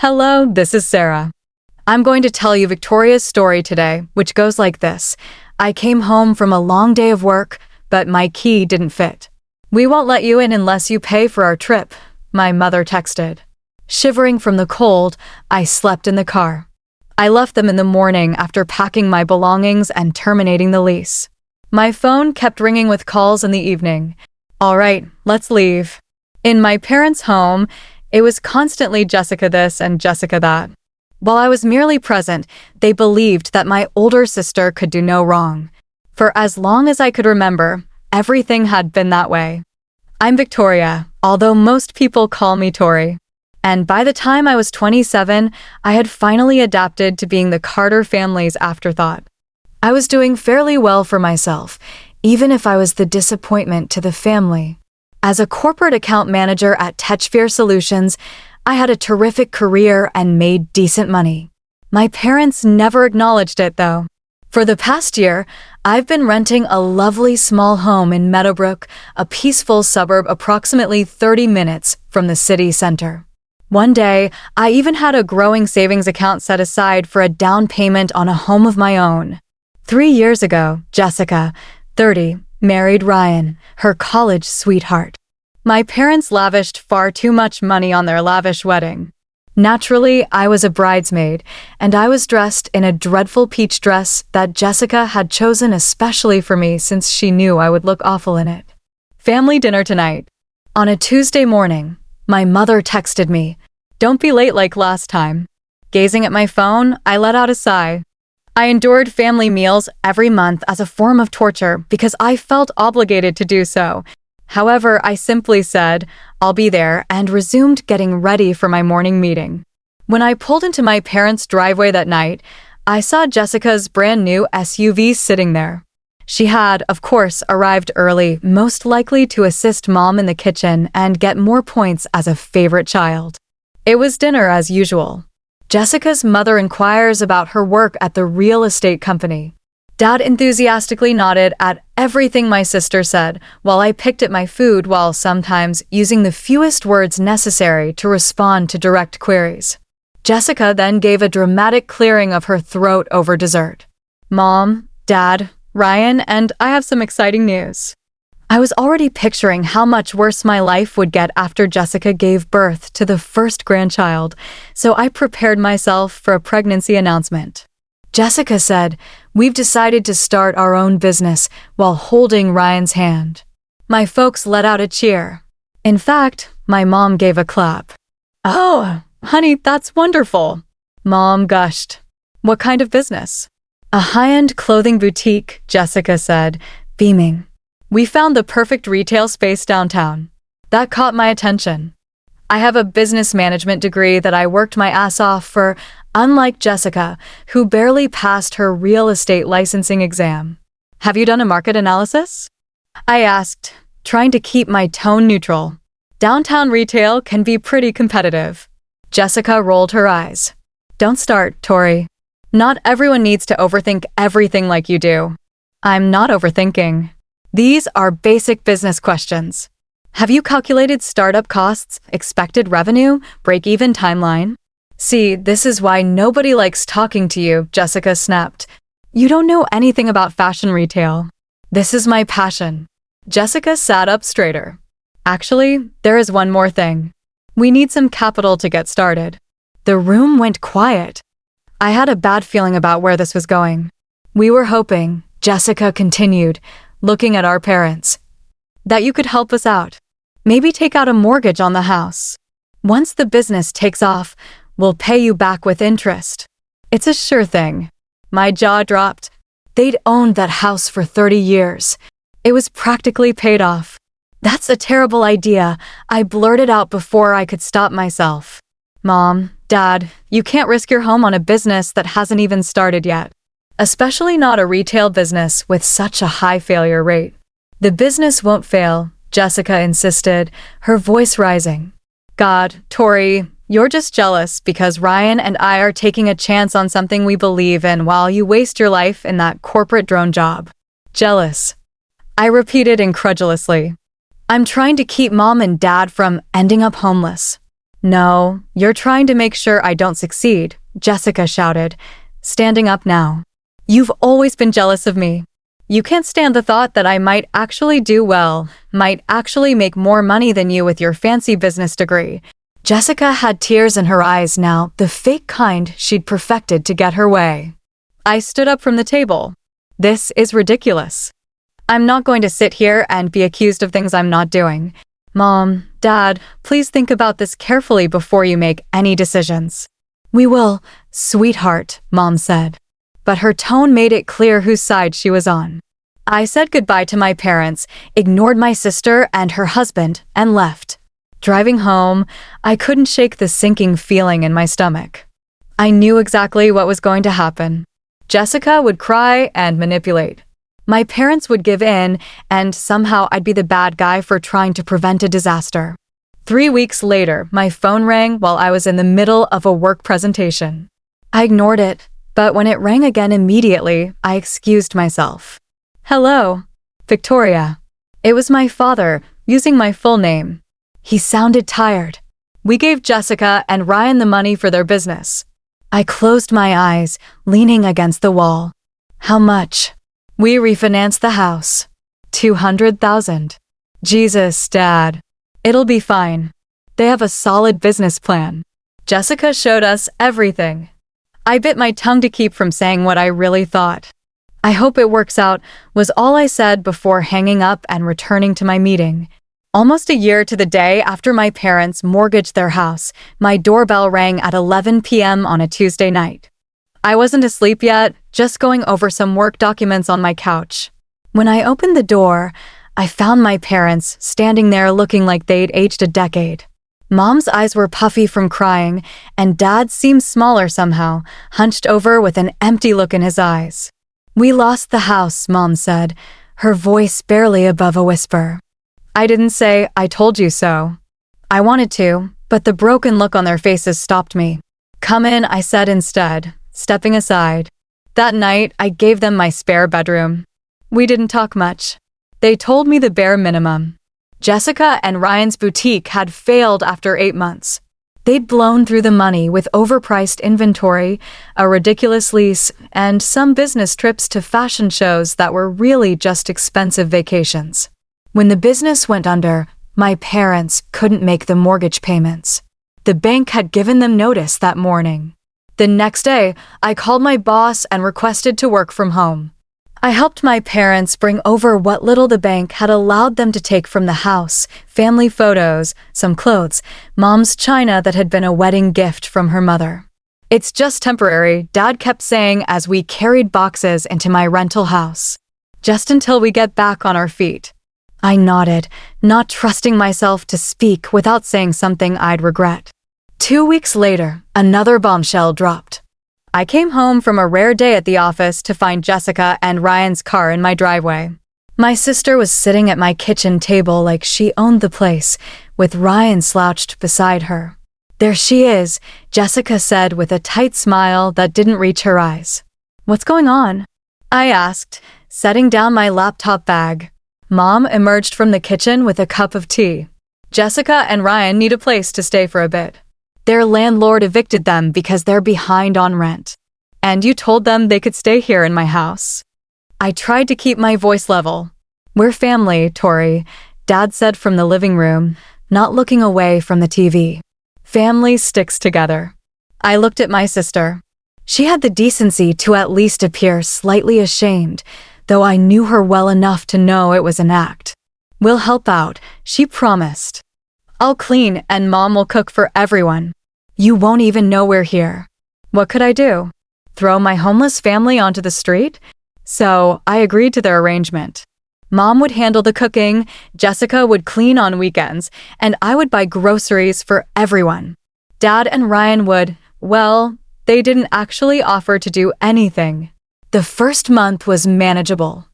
Hello, this is Sarah. I'm going to tell you Victoria's story today, which goes like this. I came home from a long day of work, but my key didn't fit. "We won't let you in unless you pay for our trip," my mother texted. Shivering from the cold, I slept in the car. I left them in the morning after packing my belongings and terminating the lease. My phone kept ringing with calls in the evening. "All right, let's leave." In my parents' home, it was constantly Jessica this and Jessica that. While I was merely present, they believed that my older sister could do no wrong. For as long as I could remember, everything had been that way. I'm Victoria, although most people call me Tori. And by the time I was 27, I had finally adapted to being the Carter family's afterthought. I was doing fairly well for myself, even if I was the disappointment to the family. As a corporate account manager at Techsphere Solutions, I had a terrific career and made decent money. My parents never acknowledged it, though. For the past year, I've been renting a lovely small home in Meadowbrook, a peaceful suburb approximately 30 minutes from the city center. One day, I even had a growing savings account set aside for a down payment on a home of my own. 3 years ago, Jessica, 30, married Ryan, her college sweetheart. My parents lavished far too much money on their lavish wedding. Naturally, I was a bridesmaid, and I was dressed in a dreadful peach dress that Jessica had chosen especially for me since she knew I would look awful in it. Family dinner tonight. On a Tuesday morning, my mother texted me, "Don't be late like last time." Gazing at my phone, I let out a sigh. I endured family meals every month as a form of torture because I felt obligated to do so. However, I simply said, "I'll be there," and resumed getting ready for my morning meeting. When I pulled into my parents' driveway that night, I saw Jessica's brand new SUV sitting there. She had, of course, arrived early, most likely to assist Mom in the kitchen and get more points as a favorite child. It was dinner as usual. Jessica's mother inquires about her work at the real estate company. Dad enthusiastically nodded at everything my sister said, while I picked at my food while sometimes using the fewest words necessary to respond to direct queries. Jessica then gave a dramatic clearing of her throat over dessert. "Mom, Dad, Ryan, and I have some exciting news." I was already picturing how much worse my life would get after Jessica gave birth to the first grandchild, so I prepared myself for a pregnancy announcement. Jessica said, "We've decided to start our own business," while holding Ryan's hand. My folks let out a cheer. In fact, my mom gave a clap. "Oh, honey, that's wonderful." Mom gushed. "What kind of business?" "A high-end clothing boutique," Jessica said, beaming. "We found the perfect retail space downtown." That caught my attention. I have a business management degree that I worked my ass off for, unlike Jessica, who barely passed her real estate licensing exam. "Have you done a market analysis?" I asked, trying to keep my tone neutral. Downtown retail can be pretty competitive. Jessica rolled her eyes. "Don't start, Tori. Not everyone needs to overthink everything like you do." "I'm not overthinking. These are basic business questions. Have you calculated startup costs, expected revenue, break-even timeline?" "See, this is why nobody likes talking to you," Jessica snapped. "You don't know anything about fashion retail." "This is my passion." Jessica sat up straighter. "Actually, there is one more thing. We need some capital to get started." The room went quiet. I had a bad feeling about where this was going. "We were hoping," Jessica continued, looking at our parents, "that you could help us out. Maybe take out a mortgage on the house. Once the business takes off, we'll pay you back with interest. It's a sure thing." My jaw dropped. They'd owned that house for 30 years. It was practically paid off. "That's a terrible idea," I blurted out before I could stop myself. "Mom, Dad, you can't risk your home on a business that hasn't even started yet. Especially not a retail business with such a high failure rate." "The business won't fail," Jessica insisted, her voice rising. "God, Tori, you're just jealous because Ryan and I are taking a chance on something we believe in while you waste your life in that corporate drone job." "Jealous," I repeated incredulously. "I'm trying to keep Mom and Dad from ending up homeless." No, you're trying to make sure I don't succeed, Jessica shouted, standing up now. You've always been jealous of me. You can't stand the thought that I might actually do well, might actually make more money than you with your fancy business degree. Jessica had tears in her eyes now, the fake kind she'd perfected to get her way. I stood up from the table. This is ridiculous. I'm not going to sit here and be accused of things I'm not doing. Mom, Dad, please think about this carefully before you make any decisions. We will, sweetheart, Mom said. But her tone made it clear whose side she was on. I said goodbye to my parents, ignored my sister and her husband, and left. Driving home, I couldn't shake the sinking feeling in my stomach. I knew exactly what was going to happen. Jessica would cry and manipulate. My parents would give in, and somehow I'd be the bad guy for trying to prevent a disaster. 3 weeks later, my phone rang while I was in the middle of a work presentation. I ignored it, but when it rang again immediately, I excused myself. Hello, Victoria. It was my father, using my full name. He sounded tired. We gave Jessica and Ryan the money for their business. I closed my eyes, leaning against the wall. How much? We refinanced the house. $200,000. Jesus, Dad. It'll be fine. They have a solid business plan. Jessica showed us everything. I bit my tongue to keep from saying what I really thought. I hope it works out, was all I said before hanging up and returning to my meeting. Almost a year to the day after my parents mortgaged their house, my doorbell rang at 11 p.m. on a Tuesday night. I wasn't asleep yet, just going over some work documents on my couch. When I opened the door, I found my parents standing there looking like they'd aged a decade. Mom's eyes were puffy from crying, and Dad seemed smaller somehow, hunched over with an empty look in his eyes. We lost the house, Mom said, her voice barely above a whisper. I didn't say, I told you so. I wanted to, but the broken look on their faces stopped me. Come in, I said instead, stepping aside. That night, I gave them my spare bedroom. We didn't talk much. They told me the bare minimum. Jessica and Ryan's boutique had failed after 8 months. They'd blown through the money with overpriced inventory, a ridiculous lease, and some business trips to fashion shows that were really just expensive vacations. When the business went under, my parents couldn't make the mortgage payments. The bank had given them notice that morning. The next day, I called my boss and requested to work from home. I helped my parents bring over what little the bank had allowed them to take from the house, family photos, some clothes, Mom's china that had been a wedding gift from her mother. It's just temporary, Dad kept saying as we carried boxes into my rental house. Just until we get back on our feet. I nodded, not trusting myself to speak without saying something I'd regret. 2 weeks later, another bombshell dropped. I came home from a rare day at the office to find Jessica and Ryan's car in my driveway. My sister was sitting at my kitchen table like she owned the place, with Ryan slouched beside her. There she is, Jessica said with a tight smile that didn't reach her eyes. What's going on? I asked, setting down my laptop bag. Mom emerged from the kitchen with a cup of tea. Jessica and Ryan need a place to stay for a bit. Their landlord evicted them because they're behind on rent. And you told them they could stay here in my house. I tried to keep my voice level. We're family, Tori, Dad said from the living room, not looking away from the TV. Family sticks together. I looked at my sister. She had the decency to at least appear slightly ashamed, though I knew her well enough to know it was an act. We'll help out, she promised. I'll clean and Mom will cook for everyone. You won't even know we're here. What could I do? Throw my homeless family onto the street? So I agreed to their arrangement. Mom would handle the cooking, Jessica would clean on weekends, and I would buy groceries for everyone. Dad and Ryan would, well, they didn't actually offer to do anything. The first month was manageable.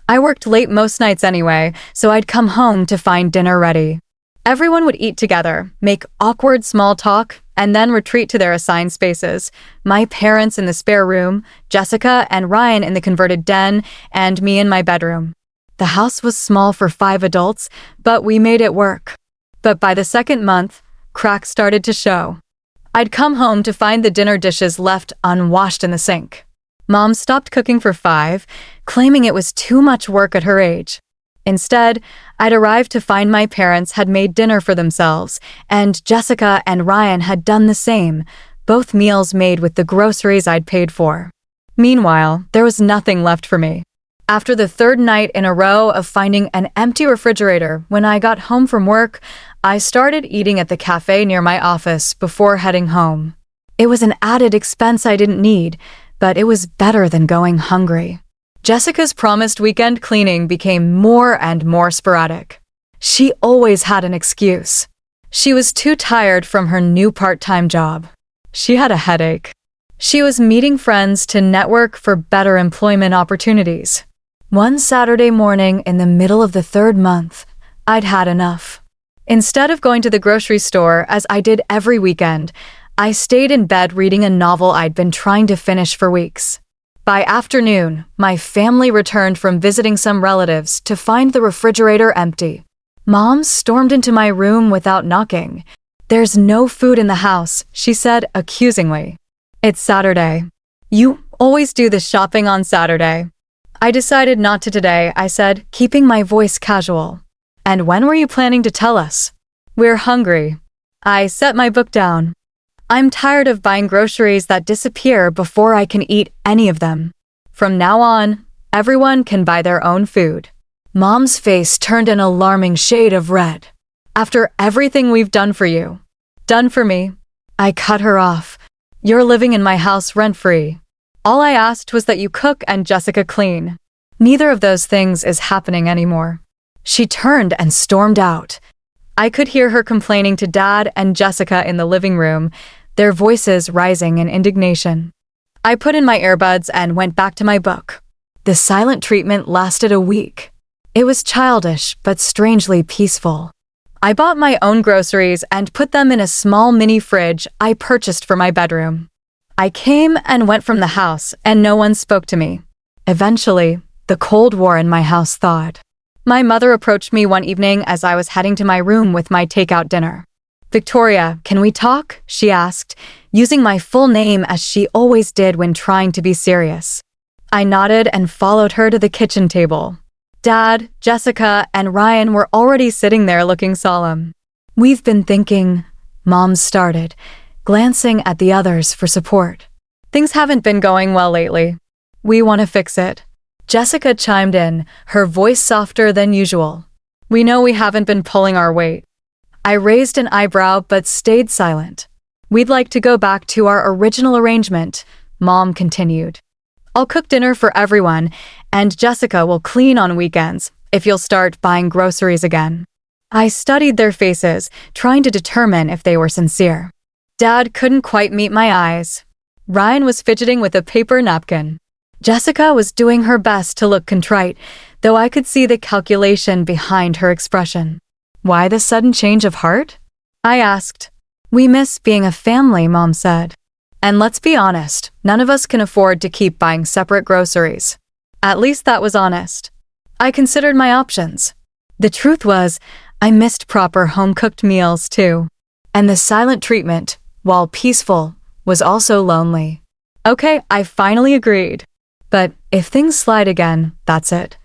I worked late most nights anyway, so I'd come home to find dinner ready. Everyone would eat together, make awkward small talk, and then retreat to their assigned spaces. My parents in the spare room, Jessica and Ryan in the converted den, and me in my bedroom. The house was small for 5 adults, but we made it work. But by the second month, cracks started to show. I'd come home to find the dinner dishes left unwashed in the sink. Mom stopped cooking for 5, claiming it was too much work at her age. Instead, I'd arrived to find my parents had made dinner for themselves, and Jessica and Ryan had done the same, both meals made with the groceries I'd paid for. Meanwhile, there was nothing left for me. After the 3rd night in a row of finding an empty refrigerator when I got home from work, I started eating at the cafe near my office before heading home. It was an added expense I didn't need, but it was better than going hungry. Jessica's promised weekend cleaning became more and more sporadic. She always had an excuse. She was too tired from her new part-time job. She had a headache. She was meeting friends to network for better employment opportunities. One Saturday morning in the middle of the 3rd month, I'd had enough. Instead of going to the grocery store as I did every weekend, I stayed in bed reading a novel I'd been trying to finish for weeks. By afternoon, my family returned from visiting some relatives to find the refrigerator empty. Mom stormed into my room without knocking. "There's no food in the house," she said accusingly. "It's Saturday. You always do the shopping on Saturday." "I decided not to today," I said, keeping my voice casual. "And when were you planning to tell us?" "We're hungry." I set my book down. I'm tired of buying groceries that disappear before I can eat any of them. From now on, everyone can buy their own food. Mom's face turned an alarming shade of red. "After everything we've done for you." "Done for me?" I cut her off. "You're living in my house rent-free. All I asked was that you cook and Jessica clean. Neither of those things is happening anymore." She turned and stormed out. I could hear her complaining to Dad and Jessica in the living room, their voices rising in indignation. I put in my earbuds and went back to my book. The silent treatment lasted a week. It was childish but strangely peaceful. I bought my own groceries and put them in a small mini fridge I purchased for my bedroom. I came and went from the house, and no one spoke to me. Eventually, the Cold War in my house thawed. My mother approached me one evening as I was heading to my room with my takeout dinner. "Victoria, can we talk?" she asked, using my full name as she always did when trying to be serious. I nodded and followed her to the kitchen table. Dad, Jessica, and Ryan were already sitting there looking solemn. "We've been thinking," Mom started, glancing at the others for support. "Things haven't been going well lately. We want to fix it." Jessica chimed in, her voice softer than usual. "We know we haven't been pulling our weight." I raised an eyebrow but stayed silent. "We'd like to go back to our original arrangement," Mom continued. "I'll cook dinner for everyone, and Jessica will clean on weekends if you'll start buying groceries again." I studied their faces, trying to determine if they were sincere. Dad couldn't quite meet my eyes. Ryan was fidgeting with a paper napkin. Jessica was doing her best to look contrite, though I could see the calculation behind her expression. "Why the sudden change of heart?" I asked. "We miss being a family," Mom said. "And let's be honest, none of us can afford to keep buying separate groceries." At least that was honest. I considered my options. The truth was, I missed proper home-cooked meals too. And the silent treatment, while peaceful, was also lonely. Okay, I finally agreed. But if things slide again, that's it.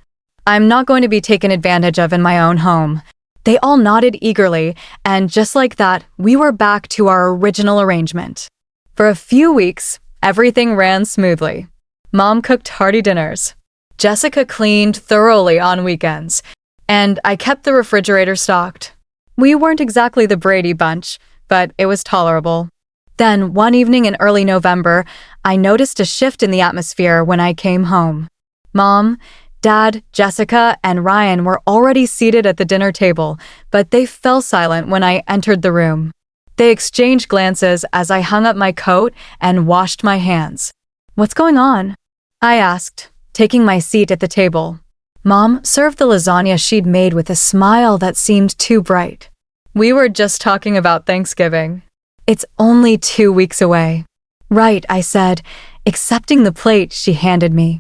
I'm not going to be taken advantage of in my own home. They all nodded eagerly, and just like that, we were back to our original arrangement. For a few weeks, everything ran smoothly. Mom cooked hearty dinners. Jessica cleaned thoroughly on weekends, and I kept the refrigerator stocked. We weren't exactly the Brady Bunch, but it was tolerable. Then, one evening in early November, I noticed a shift in the atmosphere when I came home. Mom, Dad, Jessica, and Ryan were already seated at the dinner table, but they fell silent when I entered the room. They exchanged glances as I hung up my coat and washed my hands. "What's going on?" I asked, taking my seat at the table. Mom served the lasagna she'd made with a smile that seemed too bright. "We were just talking about Thanksgiving." "It's only 2 weeks away." "Right," I said, accepting the plate she handed me.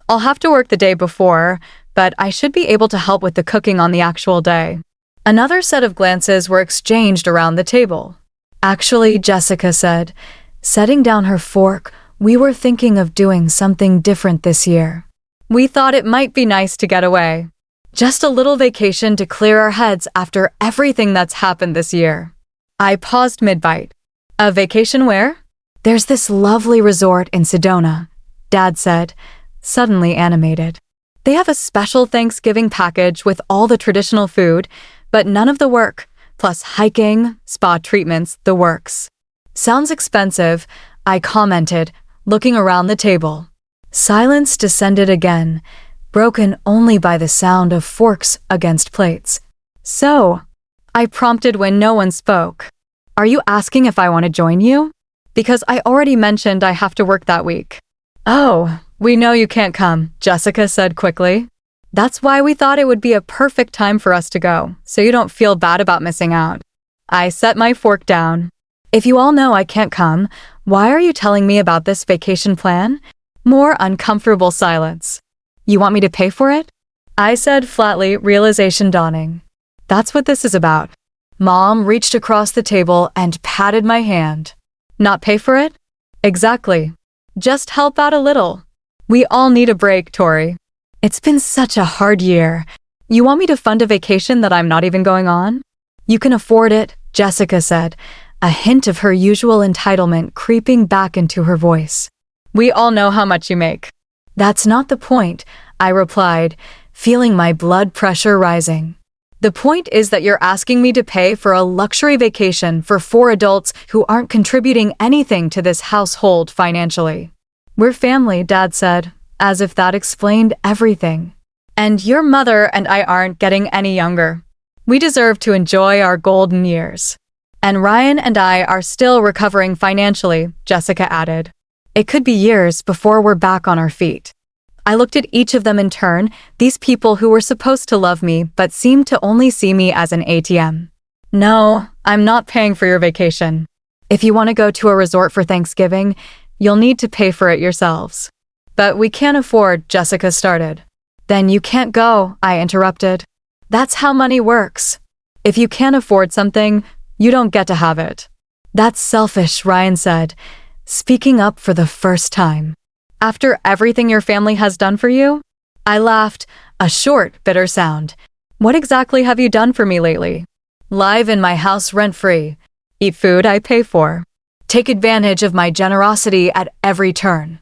"I'll have to work the day before, but I should be able to help with the cooking on the actual day." Another set of glances were exchanged around the table. Actually, Jessica said, setting down her fork, we were thinking of doing something different this year. We thought it might be nice to get away. Just a little vacation to clear our heads after everything that's happened this year. I paused mid-bite. A vacation where? There's this lovely resort in Sedona, Dad said, suddenly animated. They have a special Thanksgiving package with all the traditional food, but none of the work, plus hiking, spa treatments, the works. Sounds expensive, I commented, looking around the table. Silence descended again, broken only by the sound of forks against plates. So, I prompted when no one spoke. Are you asking if I want to join you? Because I already mentioned I have to work that week. Oh, we know you can't come, Jessica said quickly. That's why we thought it would be a perfect time for us to go, so you don't feel bad about missing out. I set my fork down. If you all know I can't come, why are you telling me about this vacation plan? More uncomfortable silence. You want me to pay for it? I said flatly, realization dawning. That's what this is about. Mom reached across the table and patted my hand. Not pay for it? Exactly. Just help out a little. We all need a break, Tori. It's been such a hard year. You want me to fund a vacation that I'm not even going on? You can afford it, Jessica said, a hint of her usual entitlement creeping back into her voice. We all know how much you make. That's not the point, I replied, feeling my blood pressure rising. The point is that you're asking me to pay for a luxury vacation for 4 adults who aren't contributing anything to this household financially. We're family, Dad said, as if that explained everything. And your mother and I aren't getting any younger. We deserve to enjoy our golden years. And Ryan and I are still recovering financially, Jessica added. It could be years before we're back on our feet. I looked at each of them in turn, these people who were supposed to love me but seemed to only see me as an ATM. No, I'm not paying for your vacation. If you want to go to a resort for Thanksgiving, you'll need to pay for it yourselves. But we can't afford, Jessica started. Then you can't go, I interrupted. That's how money works. If you can't afford something, you don't get to have it. That's selfish, Ryan said, speaking up for the first time. After everything your family has done for you? I laughed, a short, bitter sound. What exactly have you done for me lately? Live in my house rent-free. Eat food I pay for. Take advantage of my generosity at every turn.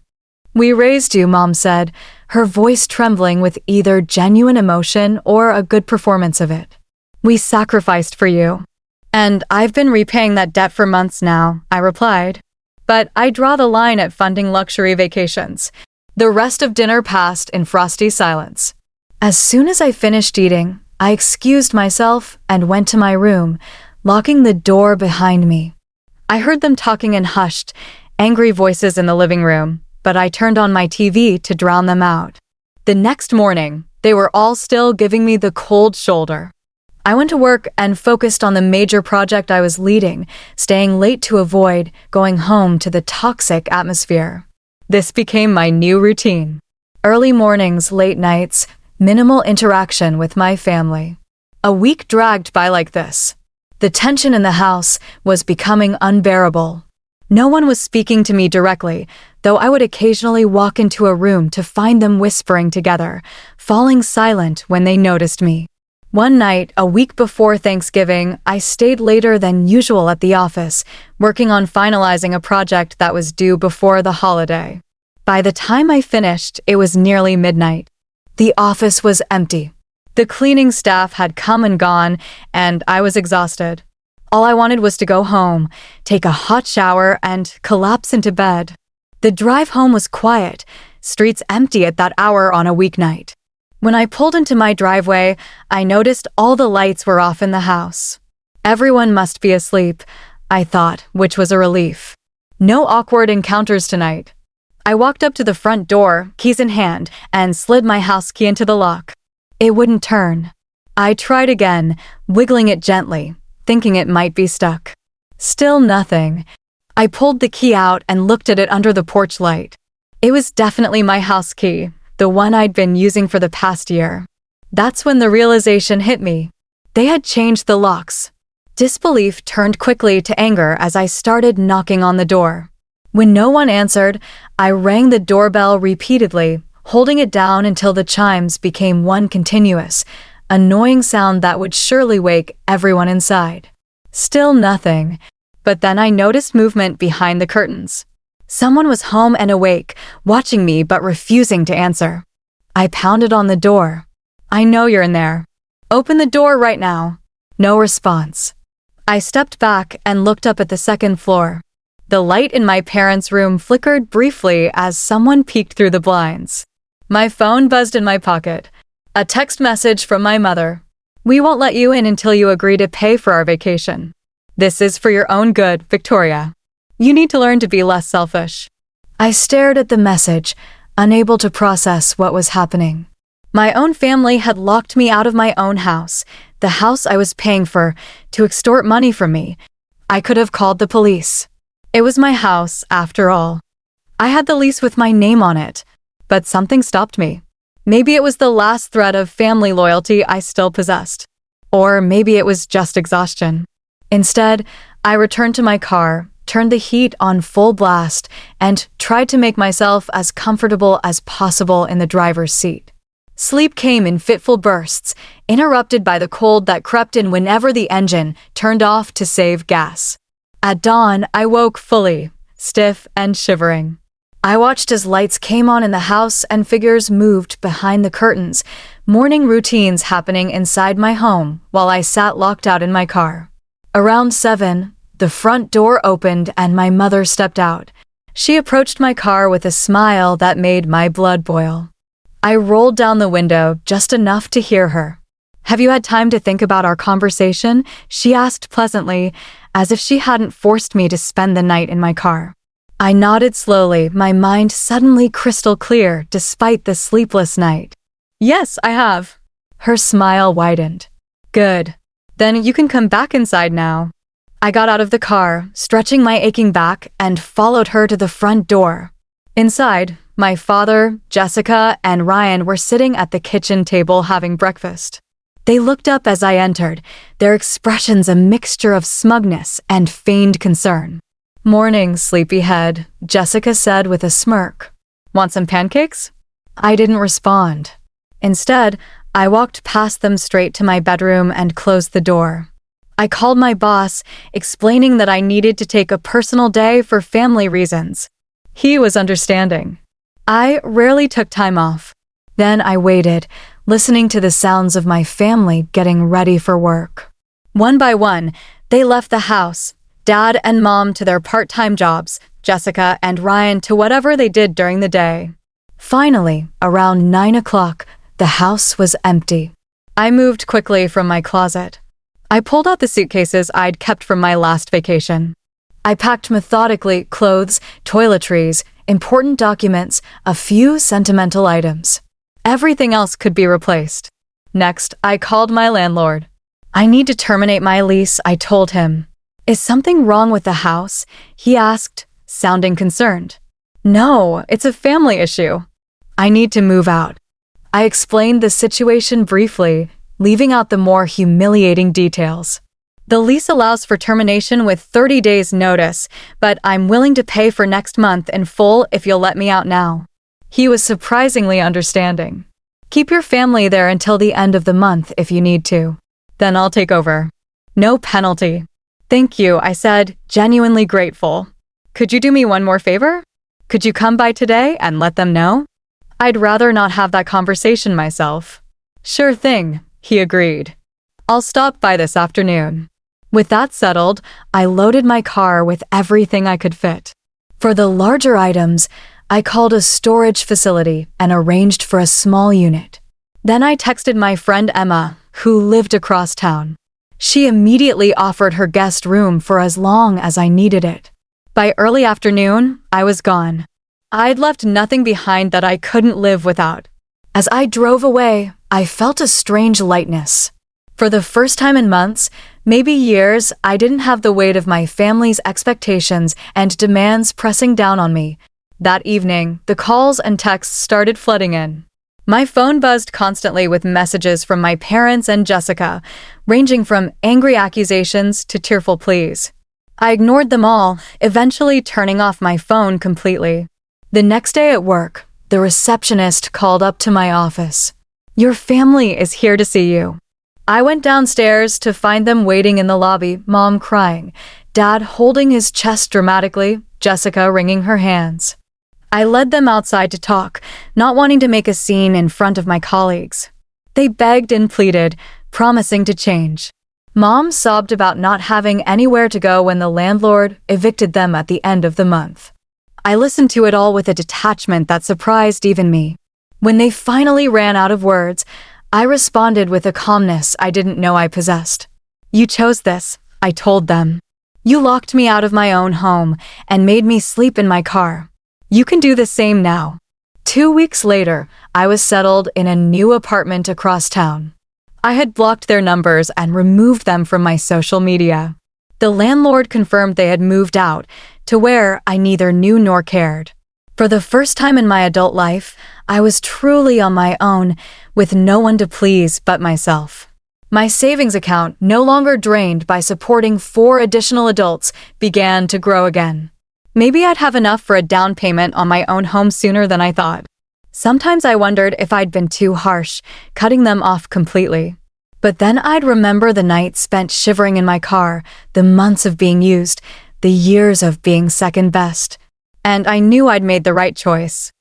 We raised you, Mom said, her voice trembling with either genuine emotion or a good performance of it. We sacrificed for you. And I've been repaying that debt for months now, I replied. But I draw the line at funding luxury vacations. The rest of dinner passed in frosty silence. As soon as I finished eating, I excused myself and went to my room, locking the door behind me. I heard them talking in hushed, angry voices in the living room, but I turned on my TV to drown them out. The next morning, they were all still giving me the cold shoulder. I went to work and focused on the major project I was leading, staying late to avoid going home to the toxic atmosphere. This became my new routine. Early mornings, late nights, minimal interaction with my family. A week dragged by like this. The tension in the house was becoming unbearable. No one was speaking to me directly, though I would occasionally walk into a room to find them whispering together, falling silent when they noticed me. One night, a week before Thanksgiving, I stayed later than usual at the office, working on finalizing a project that was due before the holiday. By the time I finished, it was nearly midnight. The office was empty. The cleaning staff had come and gone, and I was exhausted. All I wanted was to go home, take a hot shower, and collapse into bed. The drive home was quiet, streets empty at that hour on a weeknight. When I pulled into my driveway, I noticed all the lights were off in the house. Everyone must be asleep, I thought, which was a relief. No awkward encounters tonight. I walked up to the front door, keys in hand, and slid my house key into the lock. It wouldn't turn. I tried again, wiggling it gently, thinking it might be stuck. Still nothing. I pulled the key out and looked at it under the porch light. It was definitely my house key, the one I'd been using for the past year. That's when the realization hit me. They had changed the locks. Disbelief turned quickly to anger as I started knocking on the door. When no one answered, I rang the doorbell repeatedly, holding it down until the chimes became one continuous, annoying sound that would surely wake everyone inside. Still nothing. But then I noticed movement behind the curtains. Someone was home and awake, watching me but refusing to answer. I pounded on the door. "I know you're in there. Open the door right now." No response. I stepped back and looked up at the second floor. The light in my parents' room flickered briefly as someone peeked through the blinds. My phone buzzed in my pocket. A text message from my mother. "We won't let you in until you agree to pay for our vacation. This is for your own good, Victoria. You need to learn to be less selfish." I stared at the message, unable to process what was happening. My own family had locked me out of my own house, the house I was paying for, to extort money from me. I could have called the police. It was my house, after all. I had the lease with my name on it, but something stopped me. Maybe it was the last thread of family loyalty I still possessed. Or maybe it was just exhaustion. Instead, I returned to my car, turned the heat on full blast, and tried to make myself as comfortable as possible in the driver's seat. Sleep came in fitful bursts, interrupted by the cold that crept in whenever the engine turned off to save gas. At dawn, I woke fully, stiff and shivering. I watched as lights came on in the house and figures moved behind the curtains, morning routines happening inside my home while I sat locked out in my car. Around 7, the front door opened and my mother stepped out. She approached my car with a smile that made my blood boil. I rolled down the window just enough to hear her. "Have you had time to think about our conversation?" she asked pleasantly, as if she hadn't forced me to spend the night in my car. I nodded slowly, my mind suddenly crystal clear despite the sleepless night. "Yes, I have." Her smile widened. "Good. Then you can come back inside now." I got out of the car, stretching my aching back, and followed her to the front door. Inside, my father, Jessica, and Ryan were sitting at the kitchen table having breakfast. They looked up as I entered, their expressions a mixture of smugness and feigned concern. "Morning, sleepyhead," Jessica said with a smirk. "Want some pancakes?" I didn't respond. Instead, I walked past them straight to my bedroom and closed the door. I called my boss, explaining that I needed to take a personal day for family reasons. He was understanding. I rarely took time off. Then I waited, listening to the sounds of my family getting ready for work. One by one, they left the house, Dad and Mom to their part-time jobs, Jessica and Ryan to whatever they did during the day. Finally, around 9 o'clock, the house was empty. I moved quickly from my closet. I pulled out the suitcases I'd kept from my last vacation. I packed methodically clothes, toiletries, important documents, a few sentimental items. Everything else could be replaced. Next, I called my landlord. "I need to terminate my lease," I told him. "Is something wrong with the house?" he asked, sounding concerned. "No, it's a family issue. I need to move out." I explained the situation briefly, leaving out the more humiliating details. "The lease allows for termination with 30 days notice, but I'm willing to pay for next month in full if you'll let me out now." He was surprisingly understanding. "Keep your family there until the end of the month if you need to. Then I'll take over. No penalty." "Thank you," I said, genuinely grateful. "Could you do me one more favor? Could you come by today and let them know?" I'd rather not have that conversation myself. "Sure thing," he agreed. "I'll stop by this afternoon." With that settled, I loaded my car with everything I could fit. For the larger items, I called a storage facility and arranged for a small unit. Then I texted my friend Emma, who lived across town. She immediately offered her guest room for as long as I needed it. By early afternoon, I was gone. I'd left nothing behind that I couldn't live without. As I drove away, I felt a strange lightness. For the first time in months, maybe years, I didn't have the weight of my family's expectations and demands pressing down on me. That evening, the calls and texts started flooding in. My phone buzzed constantly with messages from my parents and Jessica, ranging from angry accusations to tearful pleas. I ignored them all, eventually turning off my phone completely. The next day at work, the receptionist called up to my office. "Your family is here to see you." I went downstairs to find them waiting in the lobby, Mom crying, Dad holding his chest dramatically, Jessica wringing her hands. I led them outside to talk, not wanting to make a scene in front of my colleagues. They begged and pleaded, promising to change. Mom sobbed about not having anywhere to go when the landlord evicted them at the end of the month. I listened to it all with a detachment that surprised even me. When they finally ran out of words, I responded with a calmness I didn't know I possessed. "You chose this," I told them. "You locked me out of my own home and made me sleep in my car. You can do the same now." 2 weeks later, I was settled in a new apartment across town. I had blocked their numbers and removed them from my social media. The landlord confirmed they had moved out to where I neither knew nor cared. For the first time in my adult life, I was truly on my own, with no one to please but myself. My savings account, no longer drained by supporting 4 additional adults, began to grow again. Maybe I'd have enough for a down payment on my own home sooner than I thought. Sometimes I wondered if I'd been too harsh, cutting them off completely. But then I'd remember the nights spent shivering in my car, the months of being used, the years of being second best. And I knew I'd made the right choice.